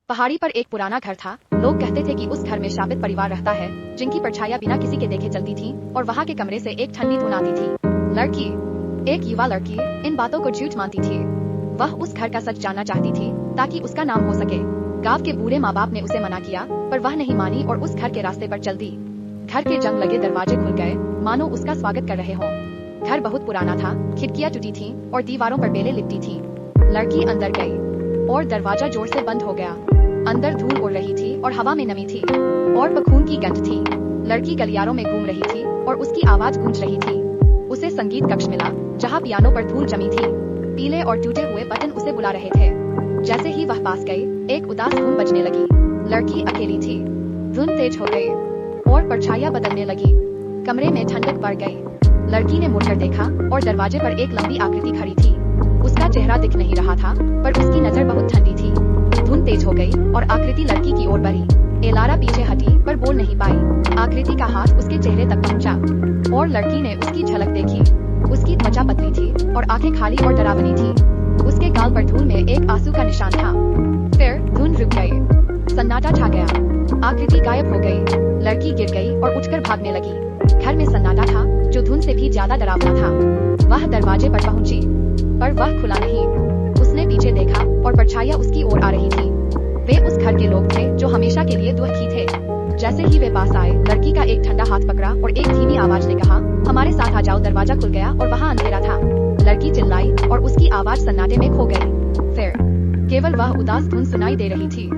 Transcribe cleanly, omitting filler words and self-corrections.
पहाड़ी पर एक पुराना घर था। लोग कहते थे कि उस घर में शापित परिवार रहता है, जिनकी परछाइयां बिना किसी के देखे चलती थीं, और वहाँ के कमरे से एक ठंडी धुन आती थी। लड़की, एक युवा लड़की, इन बातों को झूठ मानती थी। वह उस घर का सच जानना चाहती थी, ताकि उसका नाम हो सके। गांव के बूढ़े माँ बाप ने उसे मना किया, पर वह नहीं मानी और उस घर के रास्ते पर चल दी। घर के जंग लगे दरवाजे खुल गए, मानो उसका स्वागत कर रहे हों। घर बहुत पुराना था, खिड़कियां टूटी थीं और दीवारों पर बेलें लिपटी थीं। लड़की अंदर गई और दरवाजा जोर से बंद हो गया। अंदर धूल उड़ रही थी और हवा में नमी थी और पखून की गंध थी। लड़की गलियारों में घूम रही थी और उसकी आवाज गूंज रही थी। उसे संगीत कक्ष मिला, जहाँ पियानो पर धूल जमी थी। पीले और टूटे हुए बटन उसे बुला रहे थे। जैसे ही वह पास गई, एक उदास धुन बजने लगी। लड़की अकेली थी। धुन तेज हो गई और परछाइयां बदलने लगी। कमरे में ठंडक बढ़ गई। लड़की ने मुड़कर देखा और दरवाजे पर एक लंबी आकृति खड़ी थी। उसका चेहरा दिख नहीं रहा था, पर उसकी नजर बहुत ठंडी थी। धुन तेज हो गई और आकृति लड़की की ओर बढ़ी। एलारा पीछे हटी, पर बोल नहीं पाई। आकृति का हाथ उसके चेहरे तक पहुंचा और लड़की ने उसकी झलक देखी। उसकी त्वचा पतली थी और आंखें खाली और डरावनी थी। उसके गाल पर धूल में एक आंसू का निशान था। फिर धुन रुक गई। सन्नाटा छा गया। आकृति गायब हो गई। लड़की गिर गई और उठकर भागने लगी। घर में सन्नाटा था, जो धुन से भी ज्यादा डरावना था। वह दरवाजे पर पहुंची, पर वह खुला नहीं। उसने पीछे देखा और परछाइयां उसकी ओर आ रही थी। वे उस घर के लोग थे, जो हमेशा के लिए दुखी थे। जैसे ही वे पास आए, लड़की का एक ठंडा हाथ पकड़ा और एक धीमी आवाज ने कहा, हमारे साथ आ जाओ। दरवाजा खुल गया और वहाँ अंधेरा था। लड़की चिल्लाई और उसकी आवाज सन्नाटे में खो गई। फिर केवल वह उदास धुन सुनाई दे रही थी।